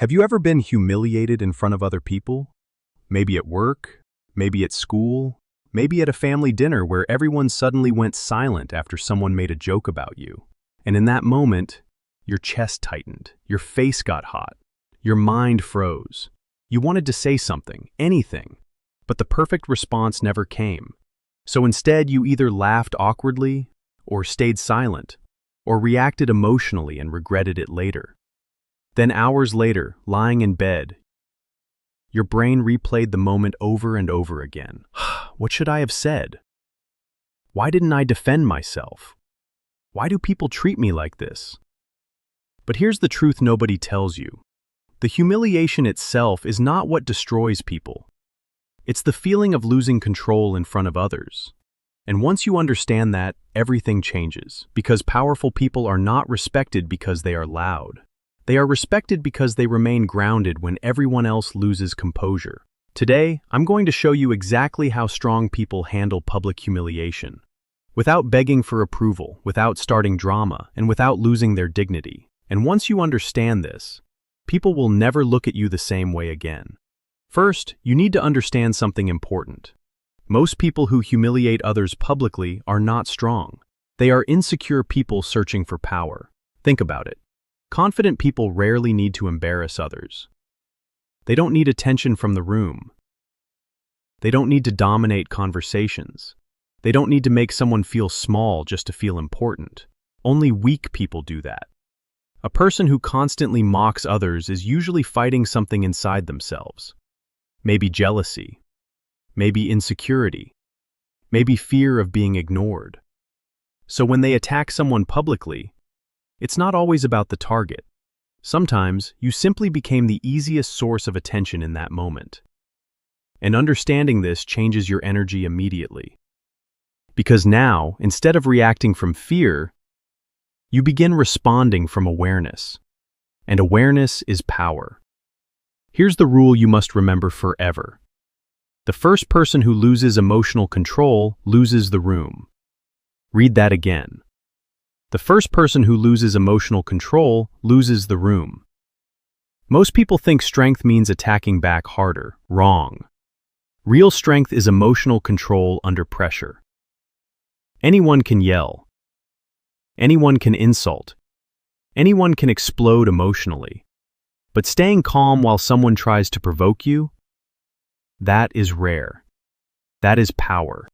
Have you ever been humiliated in front of other people? Maybe at work, maybe at school, maybe at a family dinner where everyone suddenly went silent after someone made a joke about you. And in that moment, your chest tightened, your face got hot, your mind froze. You wanted to say something, anything, but the perfect response never came. So instead, you either laughed awkwardly, or stayed silent, or reacted emotionally and regretted it later. Then hours later, lying in bed, your brain replayed the moment over and over again. What should I have said? Why didn't I defend myself? Why do people treat me like this? But here's the truth nobody tells you. The humiliation itself is not what destroys people. It's the feeling of losing control in front of others. And once you understand that, everything changes, because powerful people are not respected because they are loud. They are respected because they remain grounded when everyone else loses composure. Today, I'm going to show you exactly how strong people handle public humiliation, without begging for approval, without starting drama, and without losing their dignity. And once you understand this, people will never look at you the same way again. First, you need to understand something important. Most people who humiliate others publicly are not strong. They are insecure people searching for power. Think about it. Confident people rarely need to embarrass others. They don't need attention from the room. They don't need to dominate conversations. They don't need to make someone feel small just to feel important. Only weak people do that. A person who constantly mocks others is usually fighting something inside themselves. Maybe jealousy. Maybe insecurity. Maybe fear of being ignored. So when they attack someone publicly, it's not always about the target. Sometimes, you simply became the easiest source of attention in that moment. And understanding this changes your energy immediately. Because now, instead of reacting from fear, you begin responding from awareness. And awareness is power. Here's the rule you must remember forever. The first person who loses emotional control loses the room. Read that again. The first person who loses emotional control loses the room. Most people think strength means attacking back harder. Wrong. Real strength is emotional control under pressure. Anyone can yell. Anyone can insult. Anyone can explode emotionally. But staying calm while someone tries to provoke you, that is rare. That is power.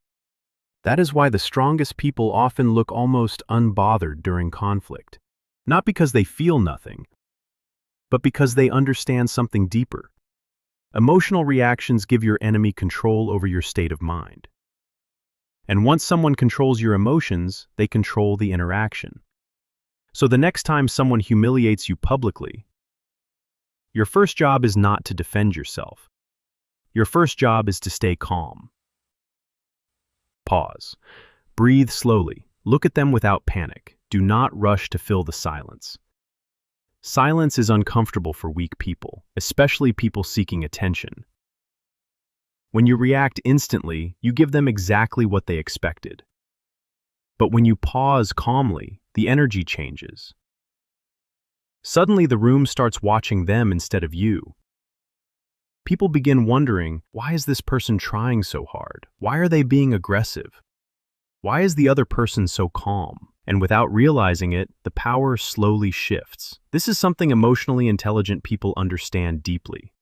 That is why the strongest people often look almost unbothered during conflict. Not because they feel nothing, but because they understand something deeper. Emotional reactions give your enemy control over your state of mind. And once someone controls your emotions, they control the interaction. So the next time someone humiliates you publicly, your first job is not to defend yourself. Your first job is to stay calm. Pause. Breathe slowly. Look at them without panic. Do not rush to fill the silence. Silence is uncomfortable for weak people, especially people seeking attention. When you react instantly, you give them exactly what they expected. But when you pause calmly, the energy changes. Suddenly, the room starts watching them instead of you. People begin wondering, why is this person trying so hard? Why are they being aggressive? Why is the other person so calm? And without realizing it, the power slowly shifts. This is something emotionally intelligent people understand deeply.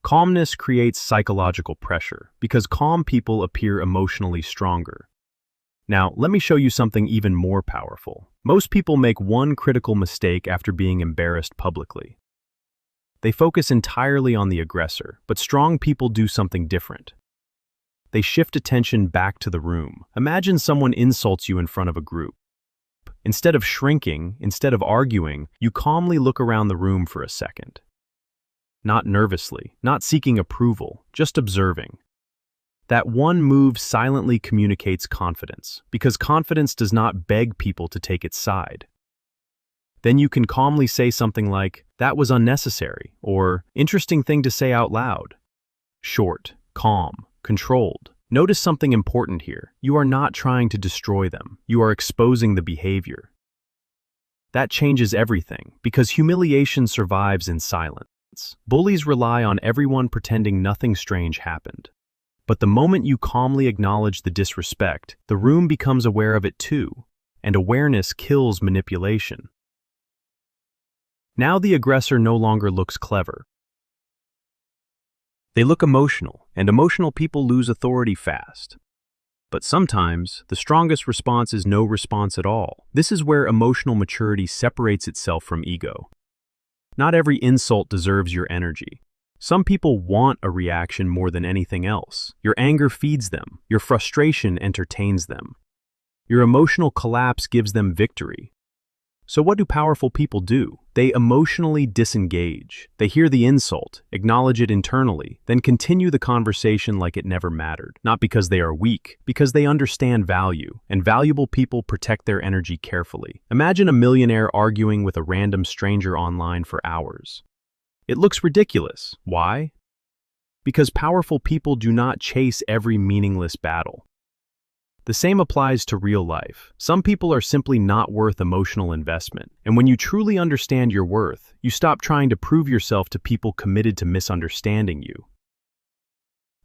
Calmness creates psychological pressure because calm people appear emotionally stronger. Now, let me show you something even more powerful. Most people make one critical mistake after being embarrassed publicly. They focus entirely on the aggressor, but strong people do something different. They shift attention back to the room. Imagine someone insults you in front of a group. Instead of shrinking, instead of arguing, you calmly look around the room for a second. Not nervously, not seeking approval, just observing. That one move silently communicates confidence, because confidence does not beg people to take its side. Then you can calmly say something like, "That was unnecessary," or "Interesting thing to say out loud." Short, calm, controlled. Notice something important here. You are not trying to destroy them. You are exposing the behavior. That changes everything, because humiliation survives in silence. Bullies rely on everyone pretending nothing strange happened. But the moment you calmly acknowledge the disrespect, the room becomes aware of it too, and awareness kills manipulation. Now the aggressor no longer looks clever. They look emotional, and emotional people lose authority fast. But sometimes, the strongest response is no response at all. This is where emotional maturity separates itself from ego. Not every insult deserves your energy. Some people want a reaction more than anything else. Your anger feeds them. Your frustration entertains them. Your emotional collapse gives them victory. So what do powerful people do? They emotionally disengage. They hear the insult, acknowledge it internally, then continue the conversation like it never mattered. Not because they are weak, because they understand value, and valuable people protect their energy carefully. Imagine a millionaire arguing with a random stranger online for hours. It looks ridiculous. Why? Because powerful people do not chase every meaningless battle. The same applies to real life. Some people are simply not worth emotional investment. And when you truly understand your worth, you stop trying to prove yourself to people committed to misunderstanding you.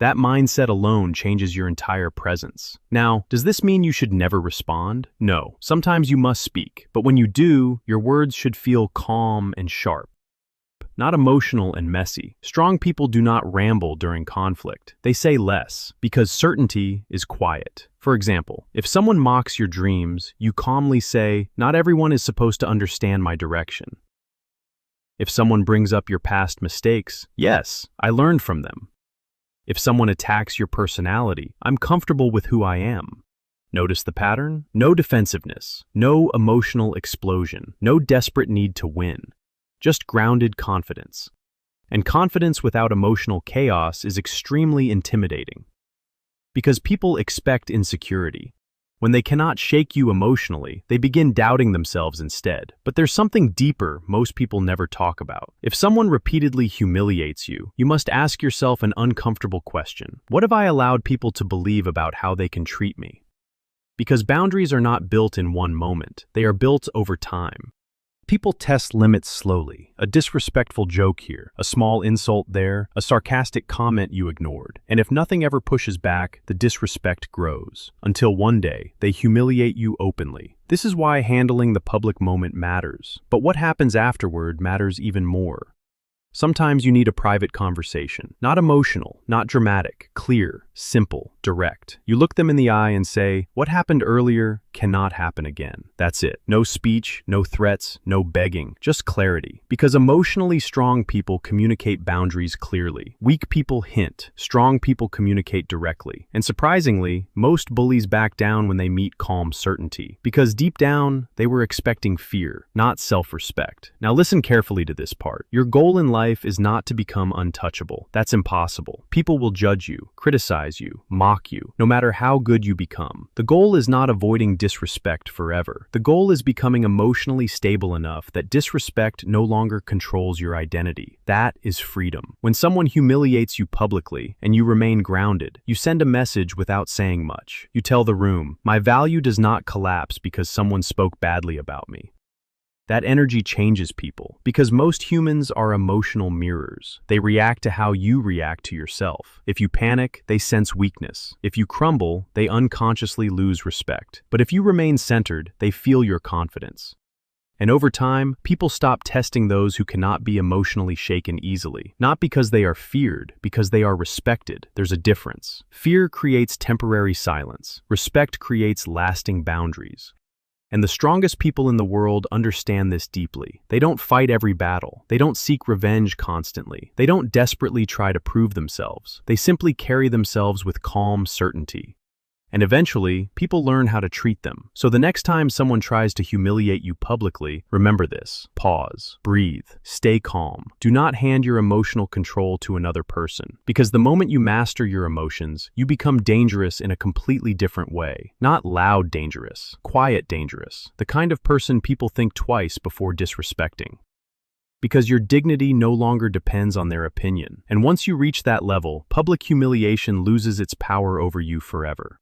That mindset alone changes your entire presence. Now, does this mean you should never respond? No. Sometimes you must speak, but when you do, your words should feel calm and sharp, not emotional and messy. Strong people do not ramble during conflict. They say less, because certainty is quiet. For example, if someone mocks your dreams, you calmly say, "Not everyone is supposed to understand my direction." If someone brings up your past mistakes, "Yes, I learned from them." If someone attacks your personality, "I'm comfortable with who I am." Notice the pattern? No defensiveness, no emotional explosion, no desperate need to win. Just grounded confidence. And confidence without emotional chaos is extremely intimidating. Because people expect insecurity. When they cannot shake you emotionally, they begin doubting themselves instead. But there's something deeper most people never talk about. If someone repeatedly humiliates you, you must ask yourself an uncomfortable question. What have I allowed people to believe about how they can treat me? Because boundaries are not built in one moment. They are built over time. People test limits slowly. A disrespectful joke here, a small insult there, a sarcastic comment you ignored. And if nothing ever pushes back, the disrespect grows. Until one day, they humiliate you openly. This is why handling the public moment matters. But what happens afterward matters even more. Sometimes you need a private conversation. Not emotional, not dramatic, clear, simple, direct. You look them in the eye and say, "What happened earlier cannot happen again." That's it. No speech, no threats, no begging, just clarity. Because emotionally strong people communicate boundaries clearly. Weak people hint. Strong people communicate directly. And surprisingly, most bullies back down when they meet calm certainty. Because deep down, they were expecting fear, not self-respect. Now listen carefully to this part. Your goal in life is not to become untouchable. That's impossible. People will judge you, criticize you, mock you, no matter how good you become. The goal is not avoiding disrespect forever. The goal is becoming emotionally stable enough that disrespect no longer controls your identity. That is freedom. When someone humiliates you publicly and you remain grounded, you send a message without saying much. You tell the room, "My value does not collapse because someone spoke badly about me." That energy changes people, because most humans are emotional mirrors. They react to how you react to yourself. If you panic, they sense weakness. If you crumble, they unconsciously lose respect. But if you remain centered, they feel your confidence. And over time, people stop testing those who cannot be emotionally shaken easily. Not because they are feared, because they are respected. There's a difference. Fear creates temporary silence. Respect creates lasting boundaries. And the strongest people in the world understand this deeply. They don't fight every battle. They don't seek revenge constantly. They don't desperately try to prove themselves. They simply carry themselves with calm certainty. And eventually, people learn how to treat them. So the next time someone tries to humiliate you publicly, remember this. Pause, breathe, stay calm. Do not hand your emotional control to another person. Because the moment you master your emotions, you become dangerous in a completely different way. Not loud dangerous, quiet dangerous. The kind of person people think twice before disrespecting. Because your dignity no longer depends on their opinion. And once you reach that level, public humiliation loses its power over you forever.